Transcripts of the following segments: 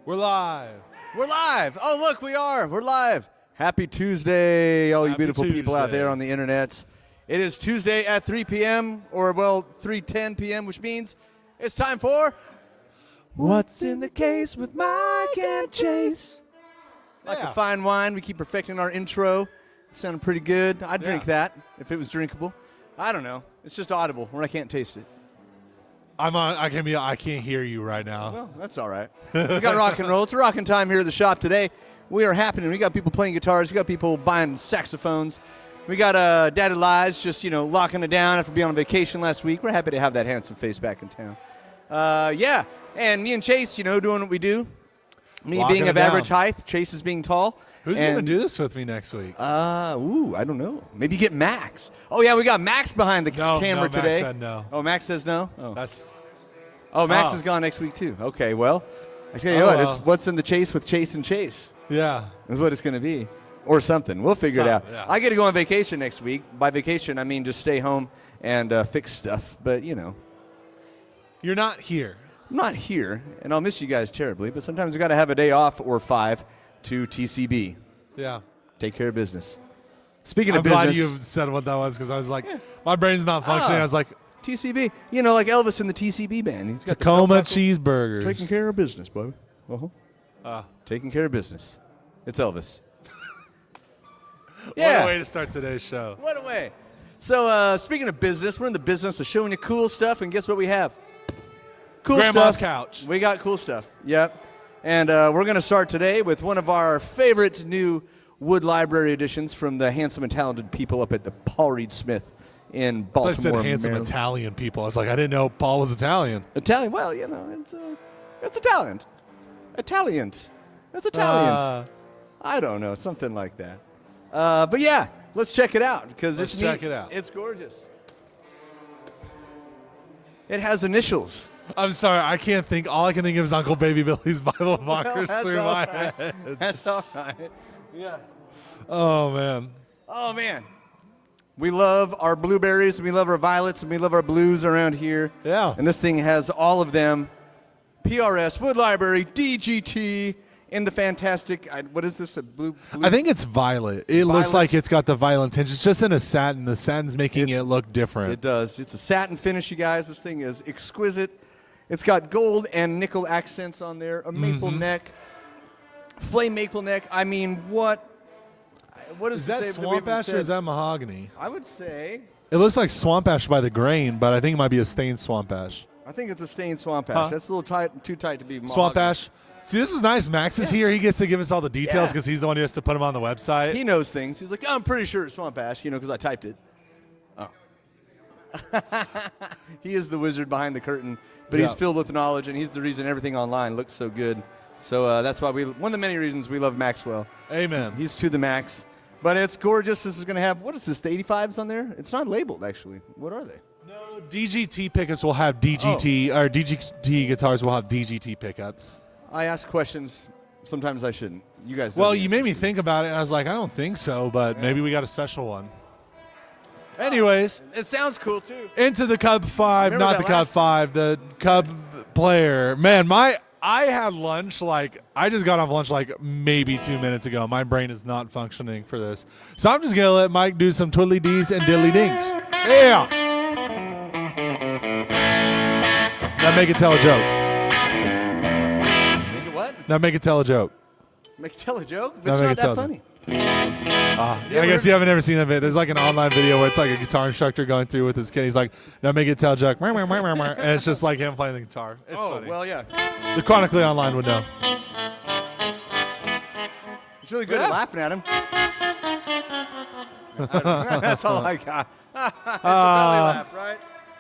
We're live. We're live. Oh, look, we are. We're live. Happy Tuesday, all you Happy beautiful people out Tuesday. there on the internets. It is Tuesday at 3 p.m. or, well, 3:10 p.m., which means it's time for What's in the Case with Mike and Chase. Like Yeah. a fine wine, we keep perfecting our intro. It sounded pretty good. I'd drink that if it was drinkable. I don't know. It's just audible where I can't taste it. I can't hear you right now. Well, that's all right. We got rock and roll. It's a rockin' time here at the shop today. We are happening. We got people playing guitars. We got people buying saxophones. We got Daddy Lies just, locking it down after being on vacation last week. We're happy to have that handsome face back in town. Yeah, and me and Chase, doing what we do. Me Locking being it of down. average height, Chase is being tall. Who's and, going to do this with me next week? I don't know. Maybe get Max. Oh, yeah, we got Max behind the camera Max today. said no. Oh, Max says no? Oh. Max Oh. is gone next week, too. Okay, well, I tell you Oh, what, it's well. What's in the Chase with Chase and Chase. Yeah. Is what it's going to be. Or something. We'll figure it out. Something, yeah. I get to go on vacation next week. By vacation, I mean just stay home and fix stuff. But, You're not here. I'm not here, and I'll miss you guys terribly, but sometimes we got to have a day off or 5 to TCB. Yeah. Take care of business. Speaking I'm of business. glad you said what that was because I was like, my brain's not functioning. Ah. I was like, TCB. Like Elvis in the TCB band. He's got the Tacoma belt buckle. cheeseburgers. Taking care of business, baby. Ah. Taking care of business. It's Elvis. What Yeah. a way to start today's show. What a way. So, speaking of business, we're in the business of showing you cool stuff, and guess what we have? Cool Grandma's stuff. couch. We got cool stuff. Yep. And we're going to start today with one of our favorite new Wood Library editions from the handsome and talented people up at the Paul Reed Smith in I Baltimore, said handsome Maryland. Italian people. I was like, I didn't know Paul was Italian. Italian. Well, it's a talent. Italian. That's Italian. I don't know, something like that. But yeah, let's check it out because Let's it's check neat. it out. It's gorgeous. It has initials. I'm sorry. All I can think of is Uncle Baby Billy's Bible bonkers That's through all my right. head. That's all right. Yeah. Oh, man. Oh man. We love our blueberries, and we love our violets, and we love our blues around here. Yeah. And this thing has all of them. PRS, Wood Library, DGT, in the fantastic, what is this, a blue? I think it's violet. It looks Violet. like it's got the violet tinge. It's just in a satin. The satin's making it look different. It does. It's a satin finish, you guys. This thing is exquisite. It's got gold and nickel accents on there, a maple neck, flame maple neck. I mean, what does Is it that say we swamp haven't ash or is said? that mahogany? I would say, It looks like swamp ash by the grain, but I think it might be a stained swamp ash. I think it's a stained swamp ash. Huh? That's a little too tight to be mahogany. Swamp ash. See, this is nice. Max is here. He gets to give us all the details Yeah. because he's the one who has to put them on the website. He knows things. He's like, I'm pretty sure it's swamp ash, because I typed it. Oh. He is the wizard behind the curtain, but he's Yeah. filled with knowledge, and he's the reason everything online looks so good. So that's why one of the many reasons we love Maxwell. Amen. He's to the max. But it's gorgeous. This is going to have, what is this, the 85s on there? It's not labeled, actually. What are they? No, DGT pickups will have DGT, or DGT guitars will have DGT pickups. I ask questions. Sometimes I shouldn't. You guys know Well, the you made me answers. think about it, and I was like, I don't think so, but maybe we got a special one. Anyways, It sounds cool, too. into the Cub 5, Remember not that the Cub last- 5, the Cub player. Man, I had lunch I just got off lunch maybe 2 minutes ago. My brain is not functioning for this. So I'm just going to let Mike do some twiddly dees and diddly dings. Yeah. Now make it tell a joke. Make it what? Now make it tell a joke. Make it tell a joke? No, It's make not it tell that a funny. I guess you haven't ever seen that video. There's an online video where it's a guitar instructor going through with his kid. He's like, now make it tell a joke. And it's just him playing the guitar. It's funny. Well, yeah. The Chronically Online would know. He's really good at laughing at him. That's all I got. It's a belly laugh, right?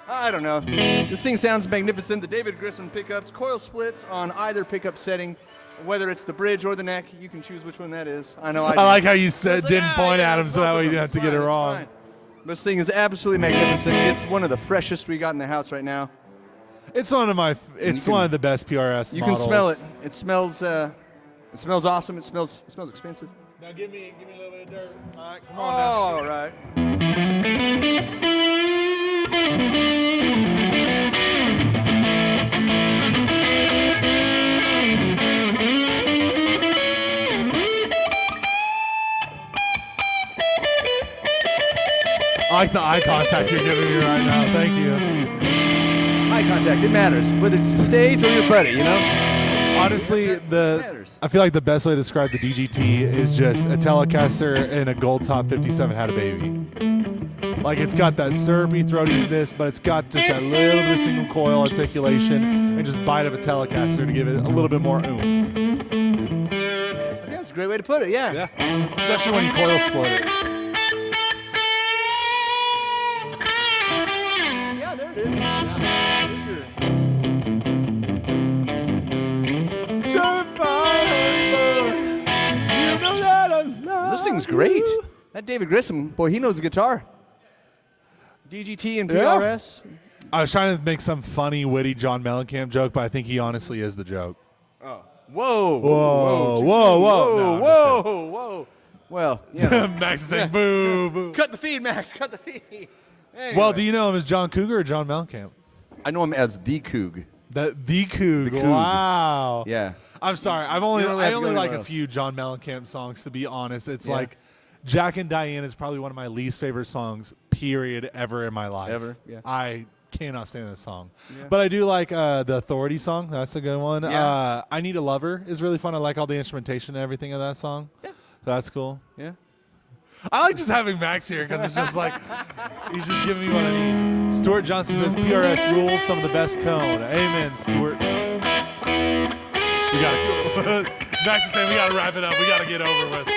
I don't know. This thing sounds magnificent. The David Grissom pickups, coil splits on either pickup setting, whether it's the bridge or the neck. You can choose which one that is. I know. I like how you It's said like, didn't point at him it's so that both way of you them. didn't have It's to get it fine, it's wrong. fine. This thing is absolutely magnificent. It's one of the freshest we got in the house right now. It's one of the best PRS You models. can smell it. It smells awesome. It smells expensive. Now give me a little bit of dirt. All right, come All right. like the eye contact you're giving me right now. Thank you. Eye contact, it matters. Whether it's your stage or your buddy, you know? Honestly, matters. I feel like the best way to describe the DGT is just a Telecaster and a Gold Top 57 had a baby. Like, it's got that syrupy throatiness, but it's got just that little bit of single coil articulation and just bite of a Telecaster to give it a little bit more oomph. I think that's a great way to put it, yeah. Yeah, especially when you coil split it. Yeah, there it is. Yeah. There's your- This thing's great. That David Grissom, boy, he knows the guitar. DGT and PRS. I was trying to make some funny, witty John Mellencamp joke, but I think he honestly is the joke. Oh. Whoa. Whoa, whoa, Whoa. whoa. No, Whoa. Well, yeah. Max is saying, boo, boo. Cut the feed, Max. Cut the feed. Anyway. Well, do you know him as John Cougar or John Mellencamp? I know him as the Coug. The Coug. The Coug. Wow. Yeah. I'm sorry. I You don't only have to go like anywhere a else. few John Mellencamp songs, to be honest. It's Yeah. like Jack and Diane is probably one of my least favorite songs, period, ever in my life. Ever? Yeah. I cannot stand this song. Yeah. But I do like the Authority song. That's a good one. Yeah. I Need a Lover is really fun. I like all the instrumentation and everything of that song. Yeah. That's cool. Yeah. I like just having Max here because it's just like he's just giving me what I need. Stuart Johnson says PRS rules, some of the best tone. Amen, Stuart. We gotta Max is saying we gotta wrap it up. We gotta get over with.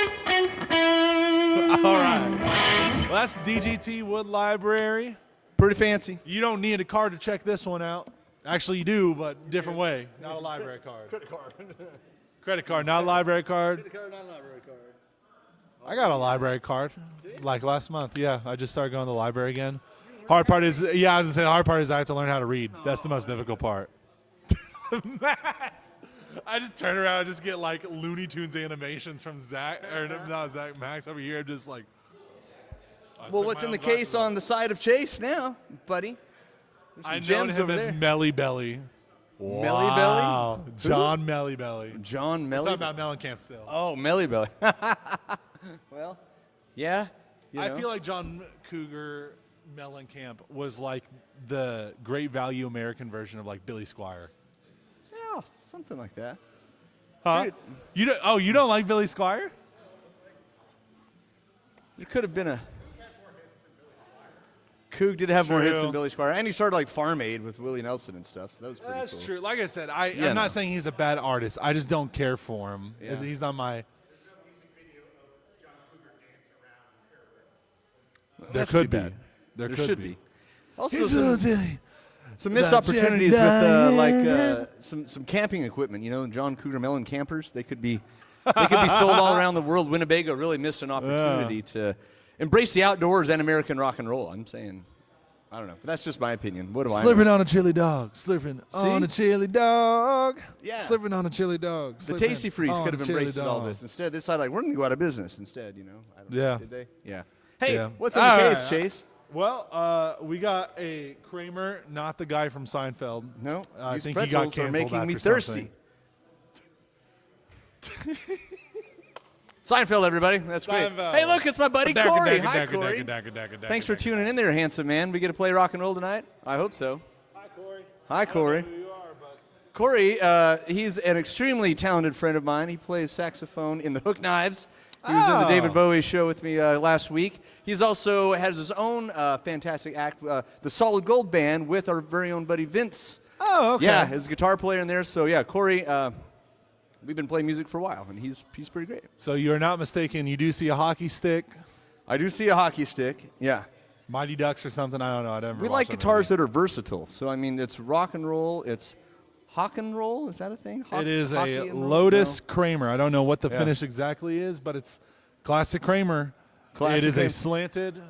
All right. Well, that's DGT Wood Library. Pretty fancy. You don't need a card to check this one out. Actually, you do, but different way. Not a library card. Credit card. Credit card, not a library card. Credit card, not library card. I got a library card, like last month. Yeah, I just started going to the library again. Hard part is, yeah, I was gonna say the hard part is I have to learn how to read. That's the most difficult part. Max, I just turn around and just get like Looney Tunes animations from Zach, or not Zach, Max over here. Just like, Well, what's in the case on the side of Chase now, buddy? There's some I know gems him over as there. Melly Belly. Melly Belly? Wow, John Melly Belly. John It's Melly. not about Mellencamp still. Oh, Melly Belly. Well, yeah. you I know. feel like John Cougar Mellencamp was like the Great Value American version of like Billy Squire. Yeah, something like that. Huh? Dude. You don't, oh, you don't like Billy Squire? There could have been a. Coug did have more hits True. than Billy Squire, and he started like Farm Aid with Willie Nelson and stuff. So that was pretty That's cool. true. Like I said, Yeah, I'm no. not saying he's a bad artist. I just don't care for him. Yeah. He's not my. There That's could too be. bad. There There could should be. Also, some missed That opportunities with Diane. some camping equipment. You know, John Cougar Mellon campers. They could be sold all around the world. Winnebago really missed an opportunity to embrace the outdoors and American rock and roll. I'm saying, I don't know, but that's just my opinion. What do I know? Slipping on a chili dog. Slipping on See? a chili dog. Yeah. Slipping on a chili dog. The Slipping Tasty Freeze on could a have chili embraced all dog. this. Instead, they decided like we're going to go out of business instead. You know? I don't know. Yeah. Did they? Yeah. Hey, Yeah. what's in the All case, right. Chase? Well, we got a Kramer, not the guy from Seinfeld. No, I these think he got pretzels are canceled making me after thirsty. something. Seinfeld, everybody. That's great. Seinfeld. Hey, look, it's my buddy Corey. Hi, Corey. Thanks Thanks for tuning in there, handsome man. We get to play rock and roll tonight? I hope so. Hi, Corey. Hi, Corey. Corey, he's an extremely talented friend of mine. He plays saxophone in the Hook Knives. He was in the Oh. David Bowie show with me last week. He's also has his own fantastic act, the Solid Gold Band, with our very own buddy Vince. Oh, okay. Yeah, his guitar player in there. So yeah, Corey, we've been playing music for a while, and he's pretty great. So you're not mistaken. You do see a hockey stick, I do see a hockey stick. Yeah. Mighty Ducks or something. I don't know. I never. We like guitars that are versatile. So I mean, it's rock and roll. It's hawk and roll. Is that a thing? It is Hockey a and roll? Lotus No. Kramer. I don't know what the Yeah. finish exactly is, but it's classic Kramer. Classic it is Kramer. a slanted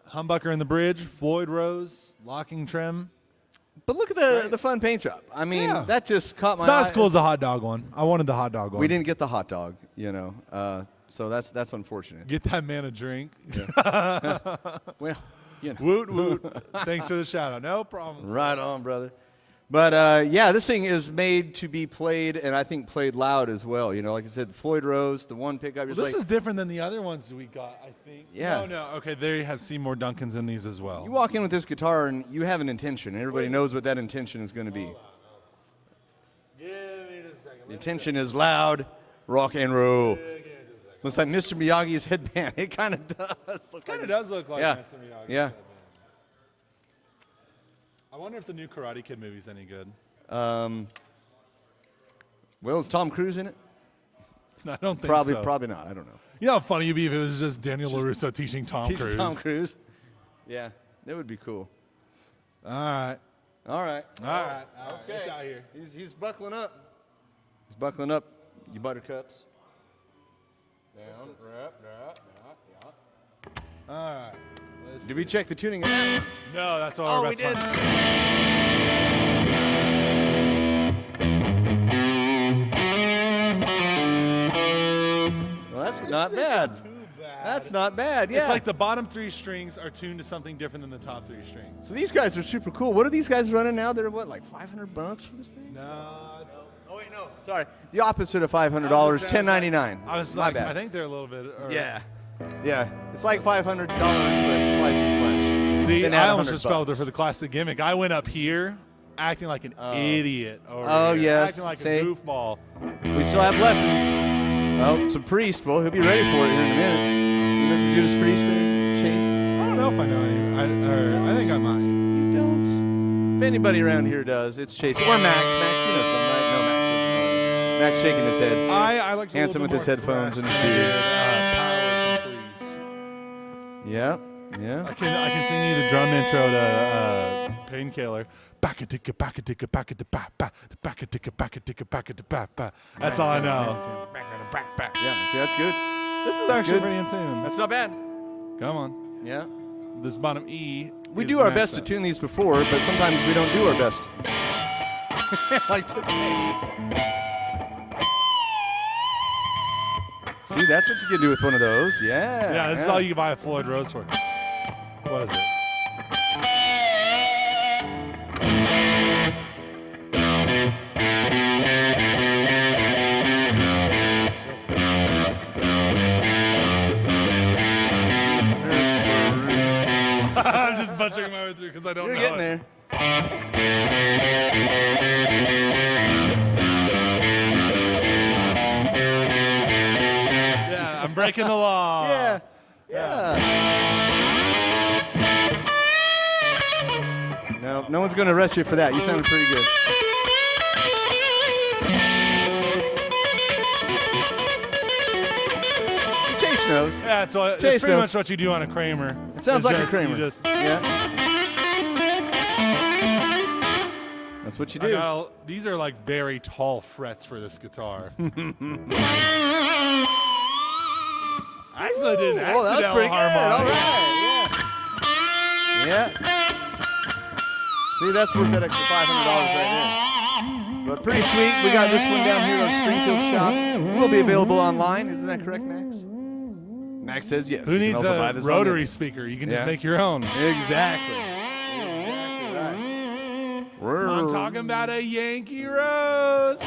humbucker in the bridge, Floyd Rose locking trim. But look at the fun paint job. I mean, Yeah. that just caught my It's not eye. as cool as the hot dog one. I wanted the hot dog one. We didn't get the hot dog, you know. So that's unfortunate. Get that man a drink. Well, you know. Woot woot. Thanks for the shout out. No problem. Right on, brother. But yeah, this thing is made to be played, and I think played loud as well. You know, like I said, Floyd Rose, the one pickup. Well, this is different than the other ones we got, I think. Yeah. No. Okay, they have Seymour Duncans in these as well. You walk in with this guitar, and you have an intention. Everybody knows what that intention is going to be. Give me just a second. The intention is loud, rock and roll. Looks like Mr. Miyagi's headband. It kind of does. Kind of does look like Yeah. Mr. Miyagi. Yeah. I wonder if the new Karate Kid movie's any good. Well, is Tom Cruise in it? I don't think Probably, so. probably not. I don't know. You know how funny it'd be if it was just Daniel LaRusso teaching Tom Cruise. Tom Cruise. Yeah, that would be cool. All right. All right. All right. Okay. It's out here. He's buckling up. He's buckling up. You buttercups. Down. All right. Let's Did we check the tuning on that one? No, that's all we're about to find. Well, that's not bad. Too bad. That's not bad. Yeah. It's like the bottom 3 strings are tuned to something different than the top 3 strings. So these guys are super cool. What are these guys running now? They're what, like $500 for this thing? No. Oh wait, no. Sorry. The opposite of $500, $10.99. I was My like, bad. I think they're a little bit. Yeah. Yeah. It's like $500, but twice as much. See, Then I add almost $100 just fell there for the classic gimmick. I went up here acting like an idiot over Oh, here. yes. Acting like See? a goofball. We still have lessons. Oh, some Priest. Well, he'll be ready for it here in a minute. You know some Judas Priest there, Chase? I don't know if I know any. I think I might. You don't. If anybody around here does, it's Chase. Or Max. Max, you know some, right? No, Max doesn't know any. Max shaking his head. I like to Handsome with his headphones and his beard. Power Priest. Yeah. Yeah. I can sing you the drum intro to Painkiller. Back a ticka, back a ticka, back a ticka, back a ticka, back a ticka, back a ticka. That's all I know. Yeah. See, that's good. This is That's actually good. pretty in tune. That's not bad. Come on. Yeah. This bottom E. We is do our maxed best to out. tune these before, but sometimes we don't do our best. Like today. See, that's what you can do with one of those. Yeah. Yeah, this is all you can buy a Floyd Rose for. What is it? I'm just butchering my way through because I don't You're know. getting it. there. Yeah, I'm breaking the law. Yeah. Yeah. No one's going to arrest you for that. You sounded pretty good. So Chase knows. Yeah, so it's Chase pretty knows. much what you do on a Kramer. It sounds It's like a just- you Kramer. just- Yeah. That's what you I do. these are like very tall frets for this guitar. Actually, did an Oh, that was accidental pretty good. All harmonic. right. Yeah. See, that's worth that extra $500 right there. But pretty sweet. We got this one down here at our Springfield shop. Will be available online. Isn't that correct, Max? Max says yes. Who You can needs also buy a this on rotary the- speaker? You can Yeah. just make your own. Exactly. Exactly right. I'm talking about a Yankee Rose.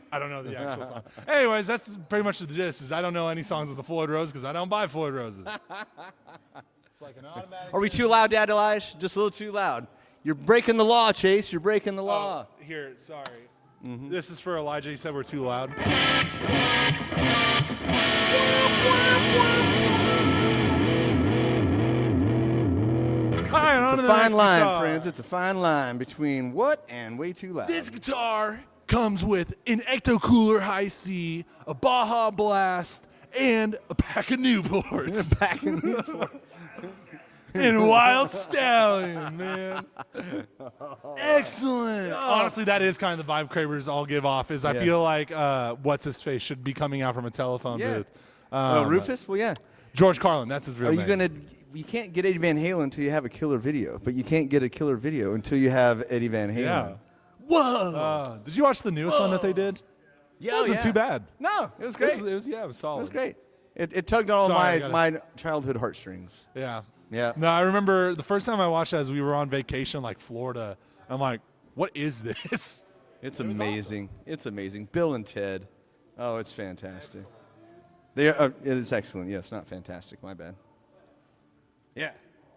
I don't know the actual song. Anyways, that's pretty much the gist. Is I don't know any songs of the Floyd Rose because I don't buy Floyd Roses. It's like an automatic. Are we too loud, Dad Elijah? Just a little too loud. You're breaking the law, Chase. You're breaking the law. Here, sorry. This is for Elijah. He said we're too loud. All right, on It's to a the fine next line, guitar. friends. It's a fine line between what and way too loud. This guitar comes with an Ecto Cooler High C, a Baja Blast, and a pack of Newports. Back in Newport. And Wild Stallion, man. Excellent. Honestly, that is kind of the vibe Kravers all give off. Is I Yeah. feel like what's his face should be coming out from a telephone Yeah. booth. Rufus? Well, yeah. George Carlin. That's his real Are name. you gonna? You can't get Eddie Van Halen until you have a killer video, but you can't get a killer video until you have Eddie Van Halen. Yeah. Whoa! Did you watch the newest one that they did? Yeah, It wasn't too bad. No, it was great. It was solid. It was great. It tugged on all Sorry, I my gotta- childhood heartstrings. Yeah. Yeah. No, I remember the first time I watched it as we were on vacation, like Florida. I'm like, what is this? It's amazing. It's amazing. Bill and Ted. Oh, it's fantastic. They are. It's excellent. Yes, not fantastic. My bad. Yeah.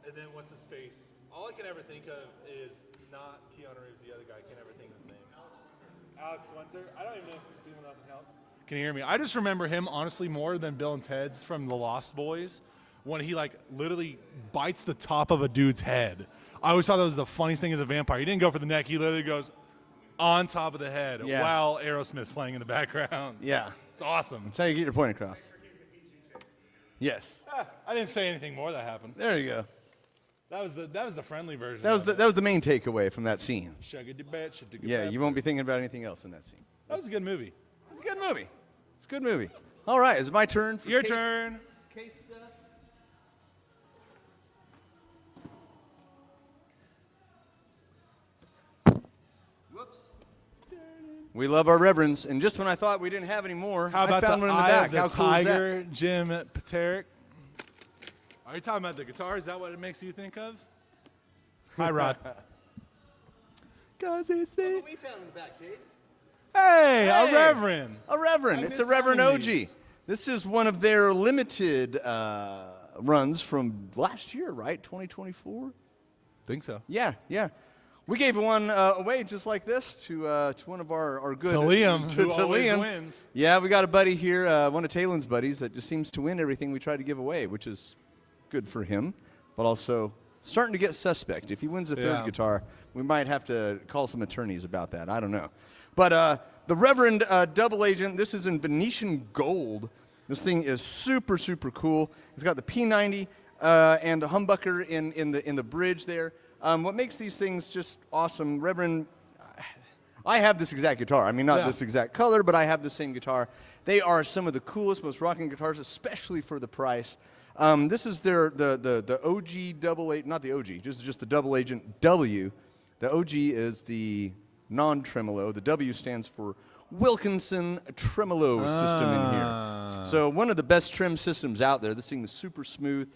And then what's his face? All I can ever think of is not Keanu Reeves, the other guy. I can't ever think of his name. Alex Winter. I don't even know if people know help. Can you hear me? I just remember him honestly more than Bill and Ted's from The Lost Boys, when he like literally bites the top of a dude's head. I always thought that was the funniest thing as a vampire. He didn't go for the neck. He literally goes on top of the head Yeah. while Aerosmith's playing in the background. Yeah. It's awesome. That's how you get your point across. Yes. I didn't say anything more that happened. There you go. That was the friendly version. That was the main takeaway from that scene. Yeah, you won't be thinking about anything else in that scene. That was a good movie. It's a good movie. It's a good movie. All right, is it my turn? For Your case- turn. Case stuff. Whoops. We love our reverends, and just when I thought we didn't have any more, How about I found the one in the Eye back. of the How cool is that? Tiger, Jim Paterick? Are you talking about the guitar? Is that what it makes you think of? Hi, Rod. Cause it's the We found in the back, Chase. hey, a Hey! reverend. A reverend. I It's a missed Reverend having OG. these. This is one of their limited runs from last year, right? 2024. Think so. Yeah, yeah. We gave one away just like this to one of our good To Liam, to who always Liam. wins. Yeah, we got a buddy here, one of Talen's buddies, that just seems to win everything we try to give away, which is good for him, but also starting to get suspect. If he wins a third Yeah. guitar, we might have to call some attorneys about that. I don't know. But the Reverend Double Agent, this is in Venetian gold. This thing is super, super cool. It's got the P90 and the humbucker in the bridge there. What makes these things just awesome, Reverend, I have this exact guitar. I mean, not Yeah. this exact color, but I have the same guitar. They are some of the coolest, most rocking guitars, especially for the price. This is the OG Double Agent, not the OG, just the Double Agent W. The OG is the non-tremolo. The W stands for Wilkinson tremolo system in here. So one of the best trim systems out there. This thing is super smooth.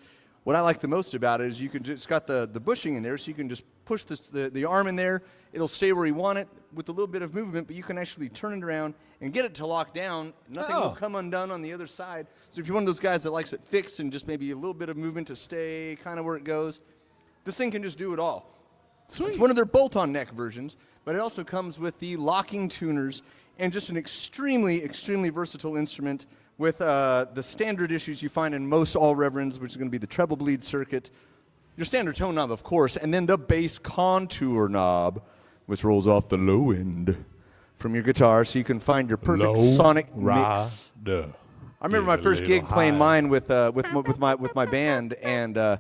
What I like the most about it is you can just got the bushing in there, so you can just push the arm in there. It'll stay where you want it with a little bit of movement, but you can actually turn it around and get it to lock down. Nothing will come undone on the other side. So if you're one of those guys that likes it fixed and just maybe a little bit of movement to stay kind of where it goes, this thing can just do it all. Sweet. It's one of their bolt-on neck versions, but it also comes with the locking tuners and just an extremely, extremely versatile instrument with the standard issues you find in most all reverends, which is going to be the treble bleed circuit, your standard tone knob, of course, and then the bass contour knob, which rolls off the low end from your guitar, so you can find your perfect sonic mix. I remember my first gig playing mine with my band, and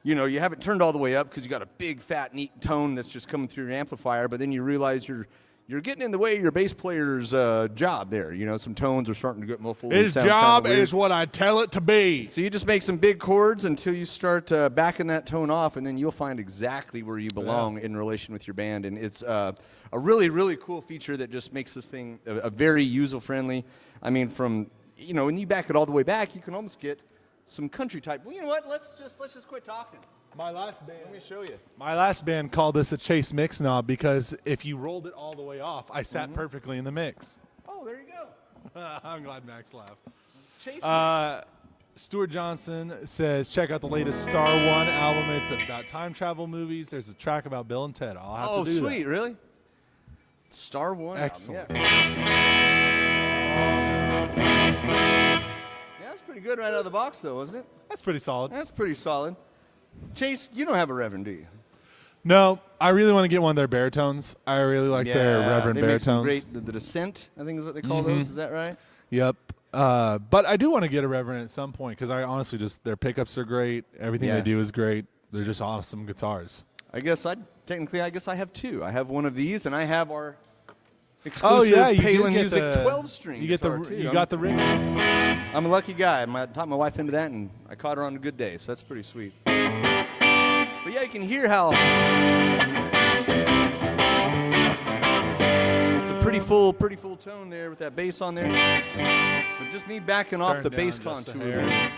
you know, you have it turned all the way up because you got a big, fat, neat tone that's just coming through your amplifier, but then you realize you're getting in the way of your bass player's job there. You know, some tones are starting to get muffled. and His sound job kinda weird. is what I tell it to be. So you just make some big chords until you start backing that tone off, and then you'll find exactly where you belong in relation with your band. And it's a really, really cool feature that just makes this thing a very user-friendly. I mean, from, you know, when you back it all the way back, you can almost get some country type. Well, you know what? Let's just quit talking. My last band. Let me show you. My last band called this a Chase mix knob because if you rolled it all the way off, I sat perfectly in the mix. Oh, there you go. I'm glad Max laughed. Chase. Stuart Johnson says, check out the latest Star One album. It's about time travel movies. There's a track about Bill and Ted. I'll have to do sweet, really? Star One. Excellent. Album. Yeah, that's pretty good right out of the box, though, wasn't it? That's pretty solid. That's pretty solid. Chase, you don't have a Reverend, do you? No, I really want to get one of their baritones. I really like their Reverend they make some baritones. great, the Descent, I think is what they call those. Is that right? Yep. But I do want to get a Reverend at some point because I honestly just, their pickups are great. Everything Yeah. they do is great. They're just awesome guitars. I guess I have two. I have one of these, and I have our exclusive you did Palin get Music the 12-string You get guitar, the too. you got the ring. I'm a lucky guy. I taught my wife into that, and I caught her on a good day, so that's pretty sweet. But yeah, you can hear how it's a pretty full tone there with that bass on there. But just me backing off Turn the down bass just a contour hair. there.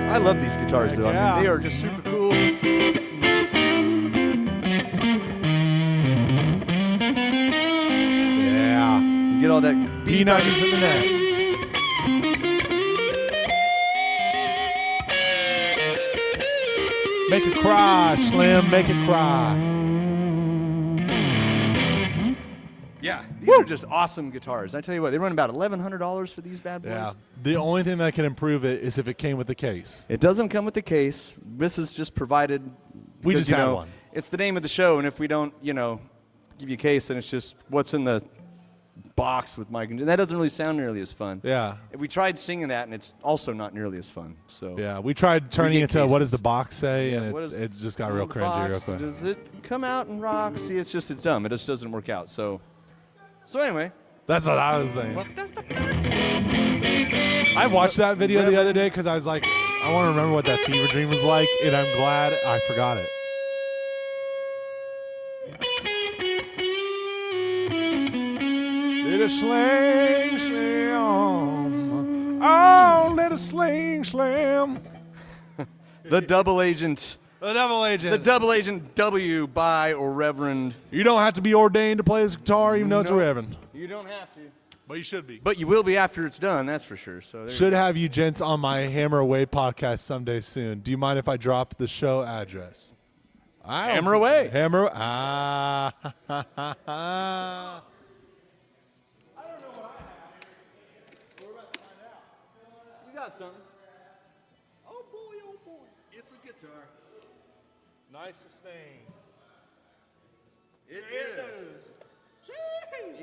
I love these guitars, though. Yeah. I mean, they are just super cool. Yeah. You get all that beat out of P90s in the neck. Make it cry, Slim. Make it cry. Yeah, these are just awesome guitars. I tell you what, they run about $1,100 for these bad boys. Yeah. The only thing that can improve it is if it came with the case. It doesn't come with the case. This is just provided. We because, just you had know, one. It's the name of the show, and if we don't, give you a case, then it's just what's in the box with Mike. And that doesn't really sound nearly as fun. Yeah. We tried singing that, and it's also not nearly as fun. So Yeah. We tried turning get it to what does cases. the box say, Yeah, and what is- it just got real the cringy real box, quick. Does it come out and rock? See, it's dumb. It just doesn't work out. So anyway. That's what I was saying. What does the box say? I watched that video the other day because I was like, I want to remember what that fever dream was like, and I'm glad I forgot it. Little sling slam, oh, little sling slam. The double agent. The double agent. The double agent W by or Reverend. You don't have to be ordained to play this guitar, even though it's a No. reverend. You don't have to. But you should be. But you will be after it's done, that's for sure. So there Should have you gents on my Hammer Away podcast someday soon. Do you mind if I drop the show address? Hammer Away. Hammer. You got something. Oh boy, it's a guitar. Nice sustain. It is.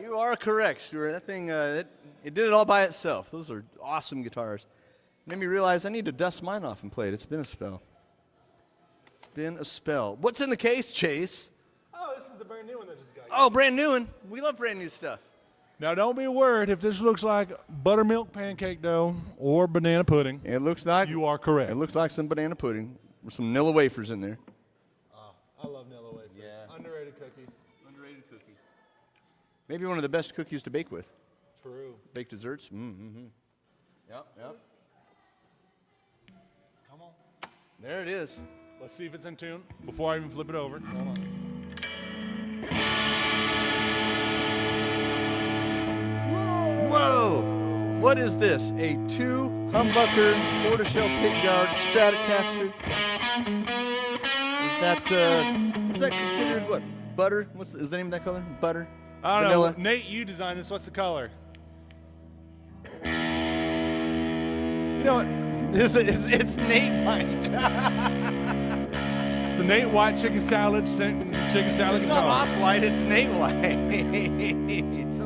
You are correct, Stuart. That thing, it did it all by itself. Those are awesome guitars. Made me realize I need to dust mine off and play it. It's been a spell. It's been a spell. What's in the case, Chase? Oh, this is the brand new one that just got. Oh, brand new one. We love brand new stuff. Now, don't be worried if this looks like buttermilk pancake dough or banana pudding. It looks like You are correct. It looks like some banana pudding with some Nilla wafers in there. I love Nilla wafers. Yeah. Underrated cookie. Underrated cookie. Maybe one of the best cookies to bake with. True. Baked desserts. Mm-hmm. Yep. Come on. There it is. Let's see if it's in tune before I even flip it over. Hold on. Whoa! What is this? A 2 humbucker tortoiseshell pickguard Stratocaster? Is that considered what? Butter? Is the name of that color? Butter? I don't Vanilla? know. Nate, you designed this. What's the color? You know what? It's Nate White. It's the Nate White chicken salad It's guitar. not Off-White, it's Nate White.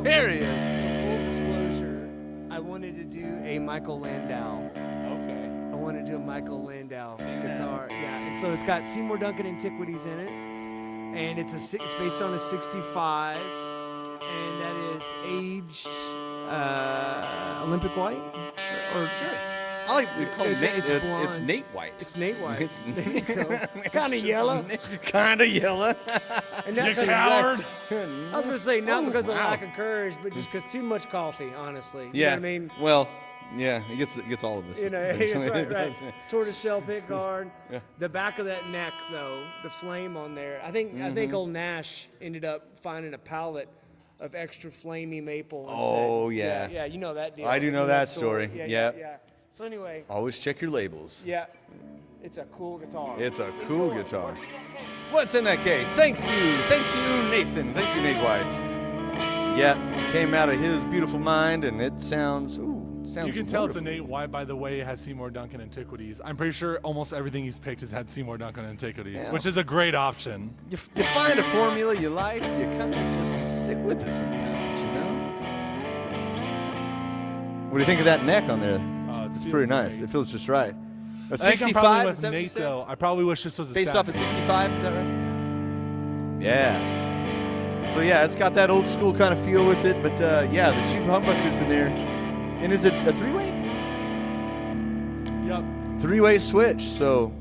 There he is. So full disclosure, I wanted to do a Michael Landau. Okay. I wanted to do a Michael Landau guitar. Yeah, and so it's got Seymour Duncan Antiquities in it, and it's based on a '65, and that is aged Olympic white, or Sure. I like to call it Nate. It's It's blonde. Nate White. It's Nate White. It's Kind of yellow. Kind of yellow. And You that 'cause- coward. I was going to say not Oh, because of wow. lack of courage, but just because too much coffee, honestly. You Yeah. know what I mean? Well, yeah, it gets all of us. You know, eventually. that's It right. does. Tortoise shell pick guard. Yeah. The back of that neck, though, the flame on there. I think Mm-hmm. old Nash ended up finding a pallet of extra flamey maple. and Oh, said- yeah. Yeah, you know that deal. I do You know that story. Yeah, Yep. yeah. So anyway, Always check your labels. yeah, it's a cool guitar. It's a cool guitar. What's in that case? Thanks you, Nathan. Thank you, Nate White. Yeah, it came out of his beautiful mind, and it sounds. You can tell it's a wonderful. Nate White by the way it has Seymour Duncan Antiquities. I'm pretty sure almost everything he's picked has had Seymour Duncan Antiquities, Yeah. which is a great option. You find a formula you like, you kind of just stick with it sometimes, you know. What do you think of that neck on there? It It's feels pretty nice. great. It feels just right. A I think I'm 65 probably is with that what you Nate said? though. I probably wish this was a Based off of 65, is that right? Yeah. So yeah, it's got that old school kind of feel with it, but yeah, the 2 humbuckers in there. And is it a 3-way? Yep. 3-way switch, so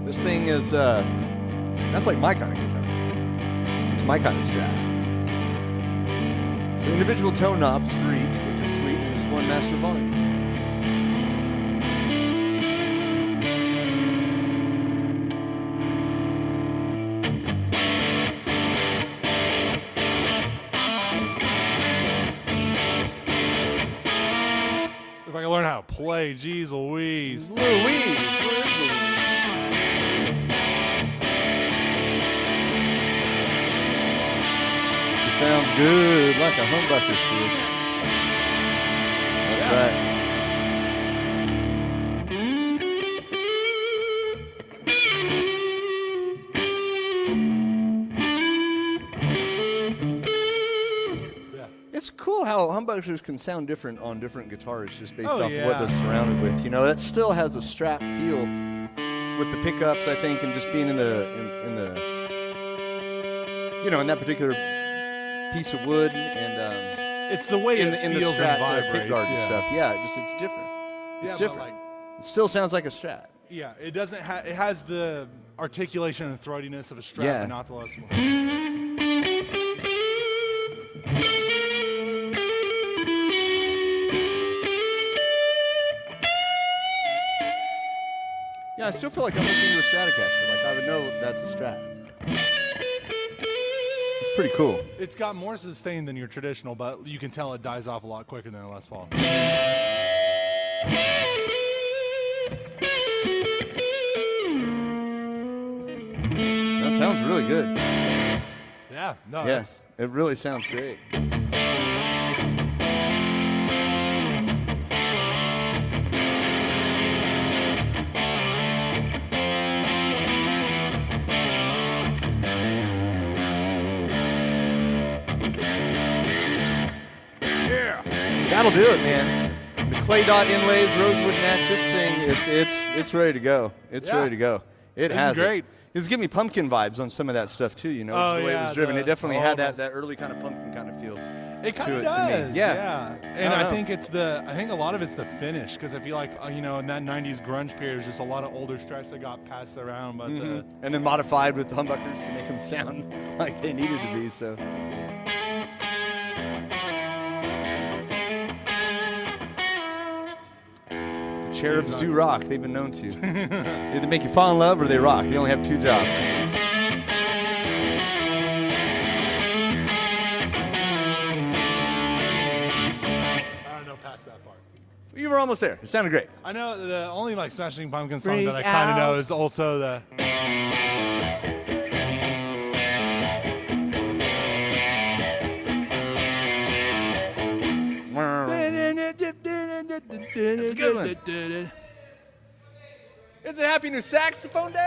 This thing is, that's like my kind of guitar. It's my kind of Strat. So individual tone knobs for each, which is sweet, and just one master volume. If I can learn how to play, geez Louise. Louise, where is Louise? She sounds good, like a humbucker should. That's right. It's cool how humbuckers can sound different on different guitars just based off of what they're surrounded with. You know, that still has a Strat feel with the pickups, I think, and just being in the you know, in that particular piece of wood and It's the way in it the feels Strat and vibrates. pickguard and Yeah. stuff. Yeah, it's different. It's Yeah, but different. It still sounds like a Strat. Yeah, it doesn't. It has the articulation and throatiness of a Strat, Yeah. but not the Les Moore. Yeah, I still feel like I'm listening to a Stratocaster. Like I would know that's a Strat. It's pretty cool. It's got more sustain than your traditional, but you can tell it dies off a lot quicker than a Les Paul. That sounds really good. Yeah, no, Yes, it really sounds great. That'll do it, man. The clay dot inlays, rosewood neck. This thing, it's ready to go. It's Yeah. ready to go. It This has is great. It was giving me pumpkin vibes on some of that stuff too. You know, Oh, the way it yeah, was driven. the- It definitely all had of that early kind of pumpkin kind of feel. It kind to of it to me. does. Yeah. And I I know. think I think a lot of it's the finish because I feel like you know in that '90s grunge period, there's just a lot of older Strats that got passed around, but And then modified with humbuckers to make them sound like they needed to be. So. The cherubs do rock. They've been known to. They either make you fall in love or they rock. They only have two jobs. I don't know past that part. You were almost there. It sounded great. I know the only like Smashing Pumpkins song Freak that I kind of know out. is also the. It's a good one. It's a happy new saxophone day!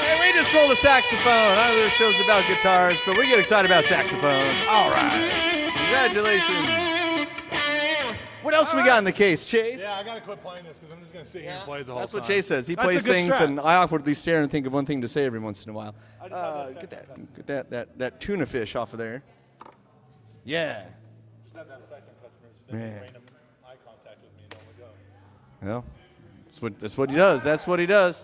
And we just sold a saxophone. I know this show's about guitars, but we get excited about saxophones. All right. Congratulations. What else we got in the case, Chase? Yeah, I gotta quit playing this because I'm just gonna sit here and play it the whole That's time. what Chase says. He That's plays a good things, Strat. and I awkwardly stare and think of one thing to say every once in a while. I just have that Get that tuna fish off of there. Yeah. Just have that effect on customers. They Man. make random eye contact with me and only go. Well, that's what he does. That's what he does.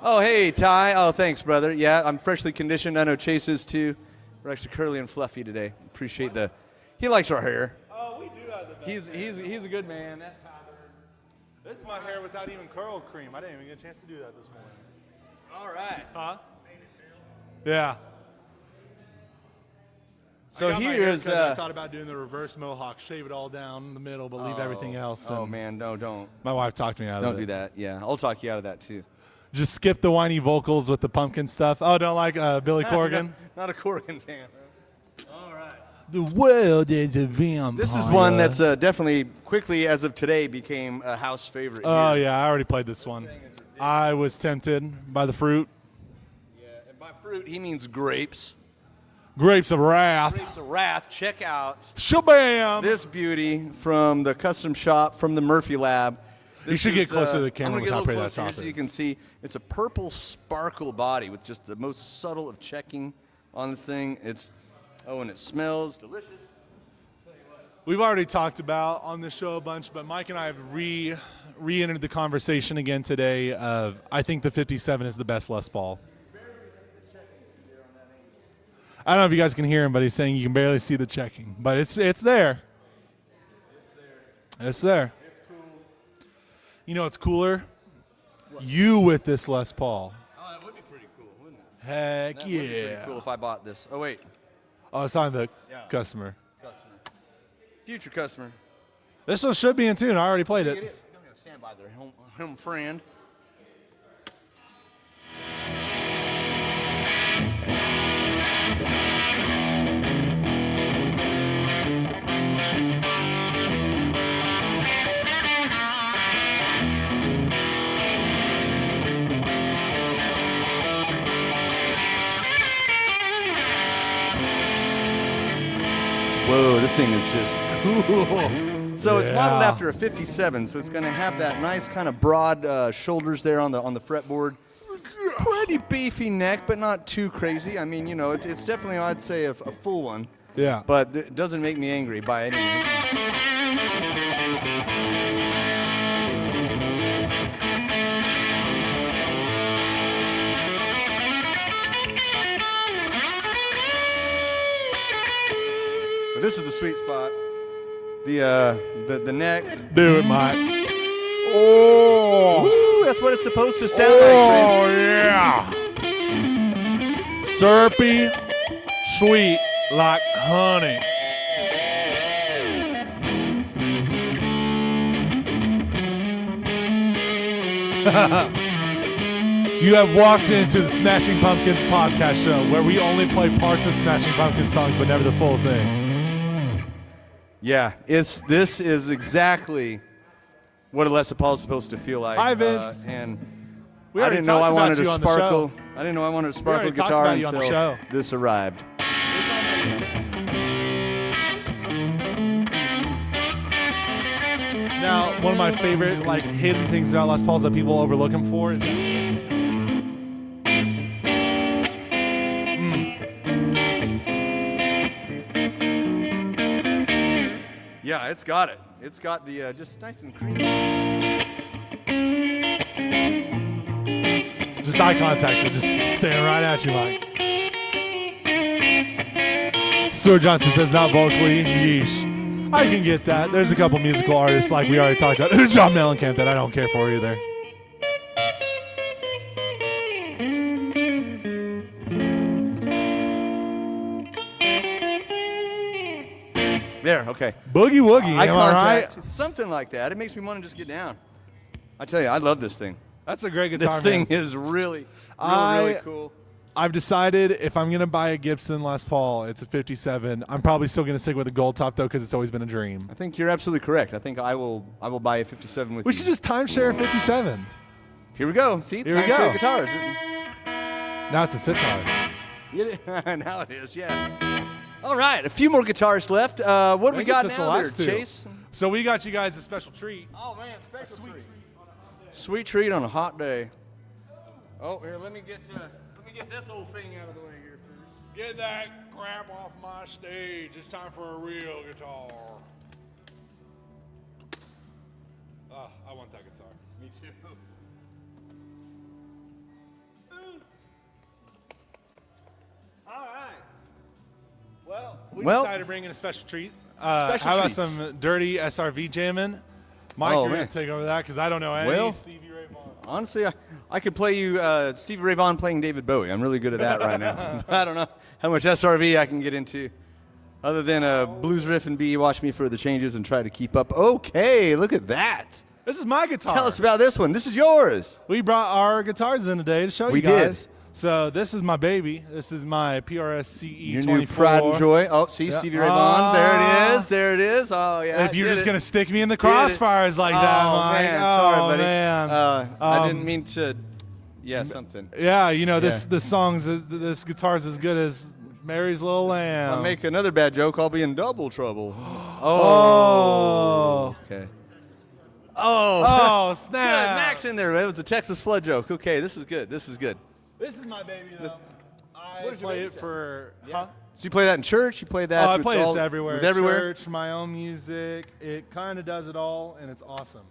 Oh, hey, Ty. Oh, thanks, brother. Yeah, I'm freshly conditioned. I know Chase is too. We're actually curly and fluffy today. Appreciate the. He likes our hair. Oh, we do have the best. He's a good man. That Tyler. This is my hair without even curl cream. I didn't even get a chance to do that this morning. All right. Huh? Yeah. So I got my here's. haircut, I thought about doing the reverse mohawk, shave it all down the middle, but leave everything else. Oh and man, no, don't. My wife talked me out of it. Don't do that. Yeah, I'll talk you out of that too. Just skip the whiny vocals with the pumpkin stuff. Oh, don't like Billy Corgan? Not a Corgan fan. All right. The world is a vampire. This is one that's definitely quickly, as of today, became a house favorite. Oh, here. yeah, I already played this one. I was tempted by the fruit. Yeah, and by fruit he means grapes. Grapes of Wrath. Grapes of Wrath. Check out Shabam! this beauty from the custom shop from the Murphy Lab. You should get closer to the I'm camera gonna with get a how little pretty that closer here top so you is. can see. It's a purple sparkle body with just the most subtle of checking on this thing. And it smells delicious. We've already talked about on this show a bunch, but Mike and I have re-entered the conversation again today of I think the 57 is the best Les Paul. I don't know if you guys can hear him, but he's saying you can barely see the checking. But it's there. It's there. It's cool. You know what's cooler? You with this Les Paul. Oh, that would be pretty cool, wouldn't it? Heck That would be pretty yeah. cool if I bought this. Oh, wait. Oh, it's on the Yeah. customer. Customer. Future customer. This one should be in tune. I already played It it. is. Stand by there, home friend. Whoa, this thing is just cool. So it's modeled Yeah. after a 57, so it's going to have that nice kind of broad shoulders there on the fretboard. Pretty beefy neck, but not too crazy. I mean, you know, it's definitely, I'd say, a full one. Yeah. But it doesn't make me angry by any means. But this is the sweet spot. The neck. Do it, Mike. Ooh, that's what it's supposed to sound like, Oh, friends. yeah. Syrupy, sweet, like honey. You have walked into the Smashing Pumpkins podcast show where we only play parts of Smashing Pumpkins songs but never the full thing. Yeah, this is exactly what a Les Paul is supposed to feel like. Hi, Vince. And We I already didn't know I talked about wanted a you on the sparkle. show. I didn't know I wanted a already sparkle talked guitar about you on the until show. this arrived. Now, one of my favorite like hidden things about Les Pauls that people overlook him for is that Yeah, it's got it. It's got the just nice and creamy. just eye contact, they're just staring right at you, Mike. Stuart Johnson says not vocally. Yeesh. I can get that. There's a couple musical artists like we already talked about. There's John Mellencamp that I don't care for either. There, okay. Boogie woogie, Eye am I right? contact. It's something like that. It makes me want to just get down. I tell you, I love this thing. That's a great guitar. This thing man. is really I- cool. I've decided if I'm gonna buy a Gibson Les Paul, it's a 57. I'm probably still gonna stick with a gold top though, because it's always been a dream. I think you're absolutely correct. I think I will buy a 57 with We you. should just timeshare a 57. Here we go. See, Here we time for go. guitars. Now it's a sitar. Now it is, yeah. All right, a few more guitars left. What do we think got it's just the now there, last two. Chase? So we got you guys a special treat. Oh man, special treat. Sweet treat on a hot day. Oh, here, let me get this old thing out of the way here first. Get that crap off my stage. It's time for a real guitar. Oh, I want that guitar. Me too. All right. Well, we Well- decided to bring in a special treat. Special how about treats. some dirty SRV jamming? Mike, Oh, you're man. going to take over that because I don't know any Well- Stevie Ray Vaughan. Honestly, I could play you Stevie Ray Vaughan playing David Bowie. I'm really good at that right now. I don't know how much SRV I can get into. Other than a blues riff and B, watch me for the changes and try to keep up. Okay, look at that. This is my guitar. Tell us about this one. This is yours. We brought our guitars in today to show We you guys. did. So this is my baby. This is my PRS CE Your 24. new pride and joy. Oh, see, Yeah. Stevie Ray Vaughan. There it Ah. is. There it is. Oh, yeah. If you're did just it. going to stick me in the Did it. crossfires like that, Oh, Mike. man. Sorry, buddy. Man. I Um, didn't mean to. Yeah, something. Yeah, you know, Yeah. this song's, this guitar's as good as Mary's Little Lamb. I'll make another bad joke. I'll be in double trouble. Oh. Okay. Oh, Good. snap. Max in there. It was a Texas flood joke. Okay, this is good. This is good. This is my baby, though. I What does your play baby it sound? for... Yeah. Huh? So you play that in church? You play that? Oh, I with play this all- everywhere. With everywhere? Church, my own music. It kind of does it all, and it's awesome.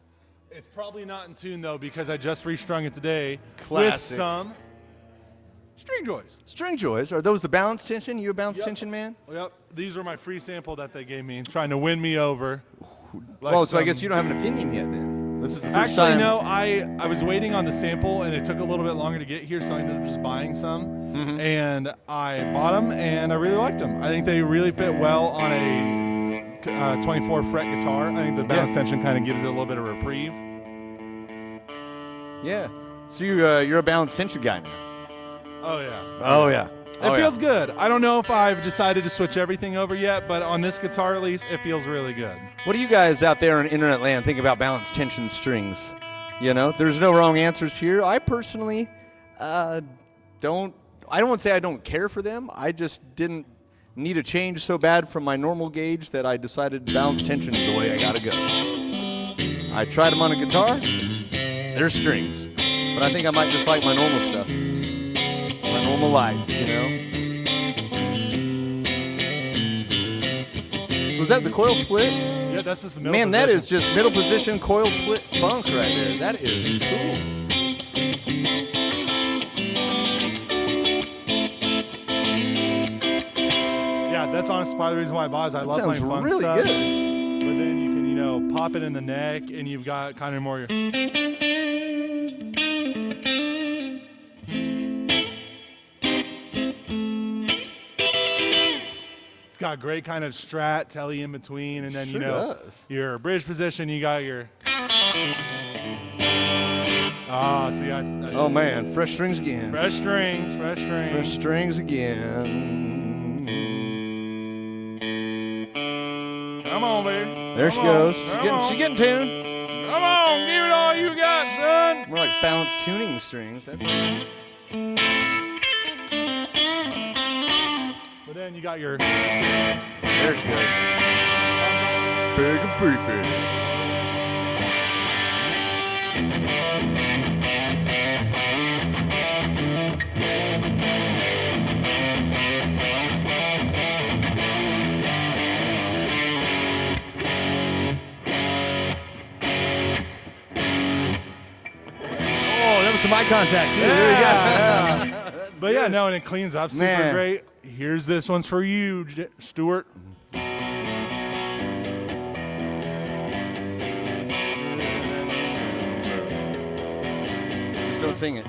It's probably not in tune though because I just restrung it today with Classic. some string joys. String joys. Are those the balance tension? You a balance tension man? Yep, these were my free sample that they gave me, trying to win me over. Like Oh, so I some- guess you don't have an opinion yet then. This is the first Actually, time. no. I was waiting on the sample, and it took a little bit longer to get here, so I ended up just buying some. Mm-hmm. And I bought them, and I really liked them. I think they really fit well on a 24 fret guitar. I think the balance tension kind of gives it a little bit of reprieve. Yeah. So you're a balance tension guy now. Oh yeah. Oh yeah. It feels good. I don't know if I've decided to switch everything over yet, but on this guitar at least, it feels really good. What do you guys out there in internet land think about balance tension strings? You know, there's no wrong answers here. I personally don't. I don't want to say I don't care for them. I just didn't need a change so bad from my normal gauge that I decided balance tension is the way I gotta go. I tried them on a guitar. They're strings, but I think I might just like my normal stuff, my normal lights. You know. So is that the coil split? Yeah, that's just the middle Man, that position. is just middle position coil split funk right there. That is cool. Yeah, that's honestly part of the reason why I bought it. I love Sounds playing funk really stuff. good. But then you can, pop it in the neck, and you've got kind of more. It's got great kind of strat, telly in between, and then Sure does. your bridge position. You got your. See, Oh man, fresh strings again. fresh strings, fresh strings. Fresh strings again. Come on, baby. There she Come on. goes. Come She's getting tuned. Come on, give it all you got, son. More like balanced tuning strings. That's good. But then you got your. There she goes. Big and beefy. Oh, that was some eye contact too. There you go. Yeah. But yeah, no, and it cleans up super Man. great. Here's this one's for you, Stuart. Just don't sing it.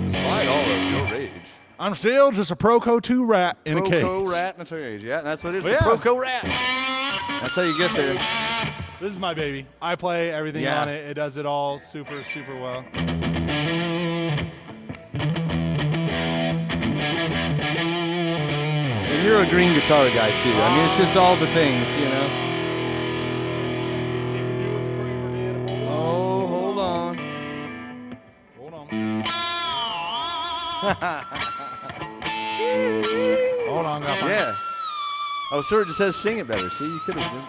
Despite all of your rage. I'm still just a Proco 2 rat in a cage. Proco rat in a cage. Yeah, that's what it is. Well, the yeah. Proco rat. That's how you get there. This is my baby. I play everything Yeah. on it. It does it all super, super well. And you're a green guitar guy too. I mean, it's just all the things, you know. Oh, hold on. Hold on. Hold on, gotta find it. Yeah. Oh, sir, it just says sing it better. See, you could have done.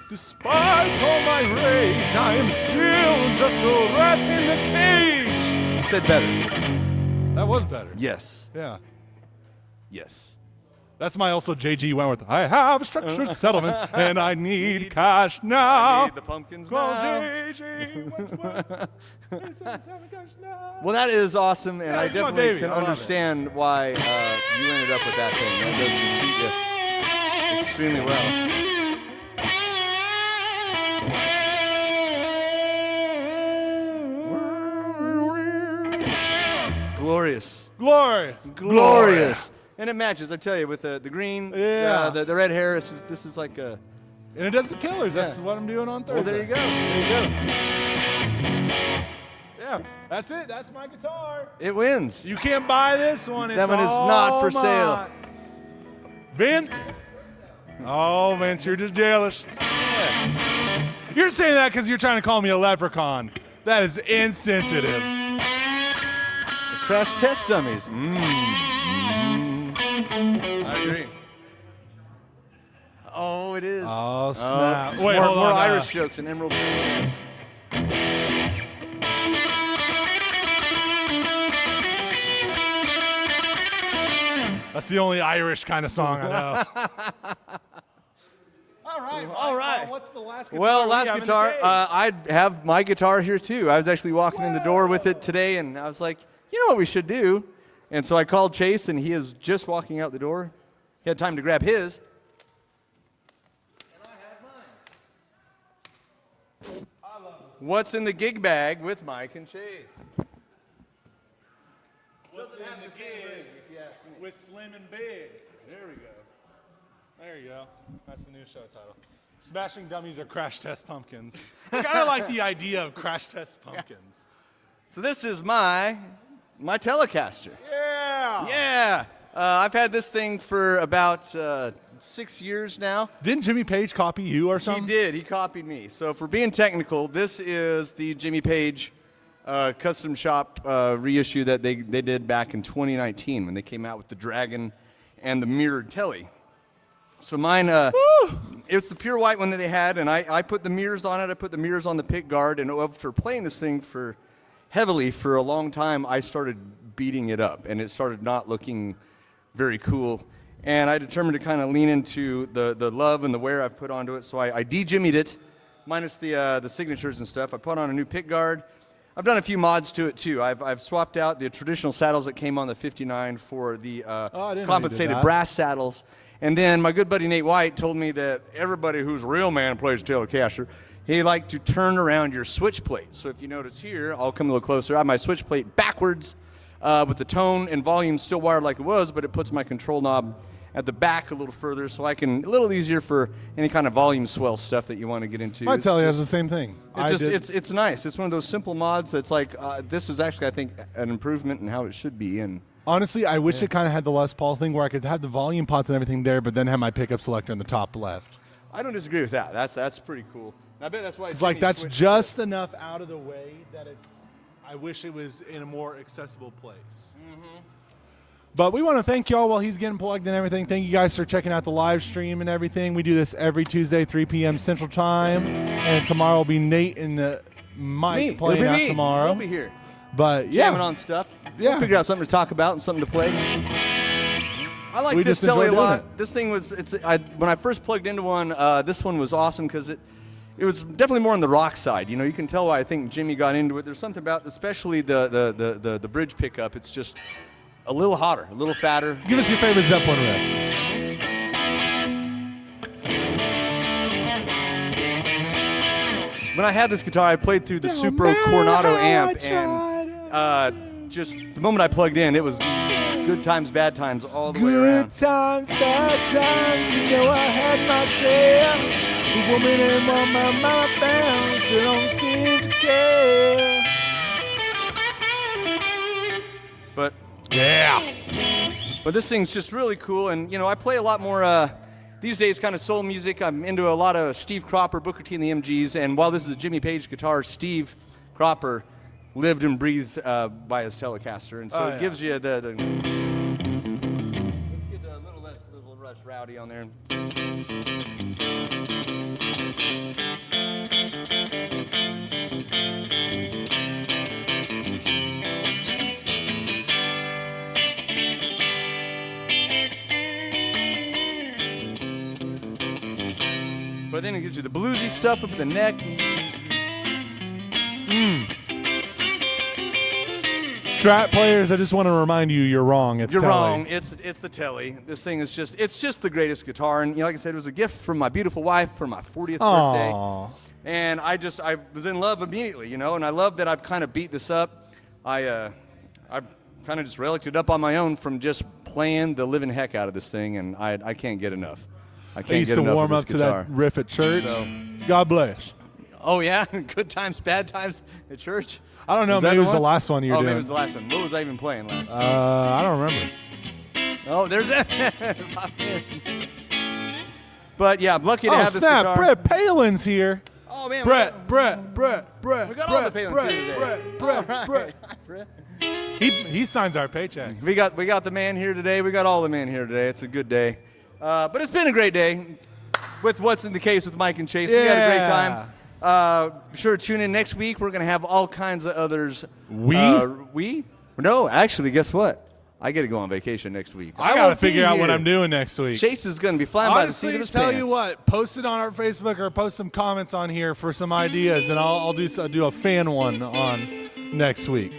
Despite all my rage, I am still just a rat in the cage. You said better. That was better. Yes. Yeah. Yes. That's my also JG Wentworth. I have structured settlement and I need cash now. I need the pumpkins Well, now. JG Wentworth. It says have a cash now. Well, that is awesome, and Yeah, I it's my definitely baby. can I love it. understand why you ended up with that thing. That does just suit you extremely well. Glorious. Glorious. Glorious. And it matches, I tell you, with the green, Yeah. the red hair. This is like a. And it does the Killers. That's Yeah. what I'm doing on Thursday. Well, there you go. There you go. Yeah, that's it. That's my guitar. It wins. You can't buy this one. It's That one is not for all sale. mine. Vince. Oh, Vince, you're just jealous. Yeah. You're saying that because you're trying to call me a leprechaun. That is insensitive. Crash test dummies. I agree. Oh, it is. Oh, snap. It's Wait, more, hold more on. Irish jokes and Emerald. That's the only Irish kind of song I know. All right. What's the last guitar? Well, we last have in the guitar, case? I have my guitar here too. I was actually walking in the door with it today, and I was like, you know what we should do? And so I called Chase, and he is just walking out the door. He had time to grab his. And I have mine. I love this. What's in the gig bag with Mike and Chase? What's in the gig with Slim and Big? There we go. There you go. That's the new show title. Smashing Dummies or Crash Test Pumpkins. I kind of like the idea of Crash Test Pumpkins. So this is my Telecaster. Yeah. Yeah. I've had this thing for about 6 years now. Didn't Jimmy Page copy you or something? He did. He copied me. So for being technical, this is the Jimmy Page custom shop reissue that they did back in 2019 when they came out with the Dragon and the mirrored telly. So mine, it's the pure white one that they had, and I put the mirrors on it. I put the mirrors on the pick guard, and after playing this thing heavily for a long time, I started beating it up, and it started not looking very cool. And I determined to kind of lean into the love and the wear I've put onto it. So I de-jimmied it, minus the signatures and stuff. I put on a new pick guard. I've done a few mods to it too. I've swapped out the traditional saddles that came on the 59 for the I didn't know you did compensated that. brass saddles. And then my good buddy Nate White told me that everybody who's a real man plays Telecaster, he liked to turn around your switch plate. So if you notice here, I'll come a little closer. I have my switch plate backwards with the tone and volume still wired like it was, but it puts my control knob at the back a little further so I can, a little easier for any kind of volume swell stuff that you want to get into. My It's telly has just- the same thing. It's nice. It's one of those simple mods that's like, this is actually, I think, an improvement in how it should be. And Honestly, I wish it kind of had the Les Paul thing where I could have the volume pots and everything there, but then have my pickup selector in the top left. I don't disagree with that. That's pretty cool. And I bet that's why It's like Jimmy that's switched just enough out of the way that I wish it was in a more accessible place. But we want to thank y'all while he's getting plugged and everything. Thank you guys for checking out the live stream and everything. We do this every Tuesday, 3 p.m. Central Time. And tomorrow will be Nate and Mike Me. playing It'll be out me. tomorrow. We'll be here. But yeah, Jamming on stuff. Yeah. We'll figure out something to talk about and something to play. I like We this just telly a enjoy doing lot. it. This thing was, when I first plugged into one, this one was awesome because it was definitely more on the rock side. You know, you can tell why I think Jimmy got into it. There's something about, especially the bridge pickup. It's just a little hotter, a little fatter. give us your favorite Zeppelin riff. When I had this guitar, I played through the Supro Coronado amp, and just the moment I plugged in, it was good times, bad times all the way around. Good times, bad times, you know I had my share. The woman in my bounce, so don't seem to care. But Yeah. this thing's just really cool, and you know I play a lot more these days, kind of soul music. I'm into a lot of Steve Cropper, Booker T and the MGs, and while this is a Jimmy Page guitar, Steve Cropper lived and breathed by his Telecaster, and so Oh, it yeah. gives you the. Let's get a little less rowdy on there. But then it gives you the bluesy stuff up at the neck. Strat players, I just want to remind you, you're wrong. It's You're Telly. wrong. It's the Telly. This thing is just the greatest guitar. And you know, like I said, it was a gift from my beautiful wife for my 40th birthday. Aw. And I was in love immediately, you know. And I love that I've kind of beat this up. I've kind of just relicked it up on my own from just playing the living heck out of this thing, and I can't get enough. I can't I used get to enough warm of up this to guitar. that riff at church. So- God bless. Oh yeah, good times, bad times at church. I don't know. Is that Maybe it was the one? last one you were Oh, doing. maybe it was the last one. What was I even playing last? I don't remember. Oh, there's it. But yeah, I'm lucky to Oh, have this snap. guitar. Brett Palin's here. Oh man, Brett. We got all the Palins Brett, here today. Brett. All right. Hi, Brett. He signs our paychecks. We got the man here today. We got all the men here today. It's a good day. But it's been a great day with What's in the Case with Mike and Chase. We had a great time. Sure, tune in next week. We're going to have all kinds of others. We? We? No, actually, guess what? I get to go on vacation next week. I got to won't be figure out what here. I'm doing next week. Chase is going to be flying by the seat Honestly, of his tell pants. you what, post it on our Facebook or post some comments on here for some ideas, and I'll do a fan one on next week.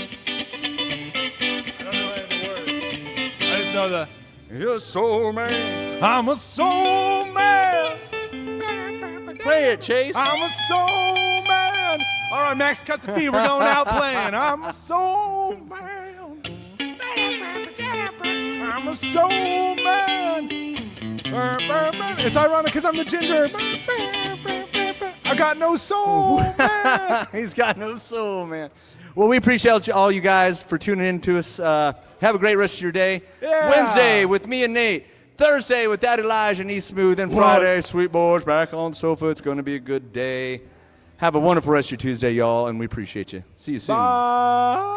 I don't know any of the words. I just know the You're a soul man. I'm a soul man. Play it, Chase. I'm a soul man. All right, Max, cut the feed. We're going out playing. I'm a soul man. I'm a soul man. It's ironic because I'm the ginger. I got no soul, man. He's got no soul, man. Well, we appreciate all you guys for tuning in to us. Have a great rest of your day. Yeah. Wednesday with me and Nate. Thursday with Dad Elijah and East Smooth. And Friday, Sweet Boys back on sofa. It's going to be a good day. Have a wonderful rest of your Tuesday, y'all, and we appreciate you. See you soon. Bye.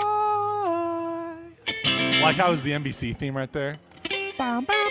Like how was the NBC theme right there?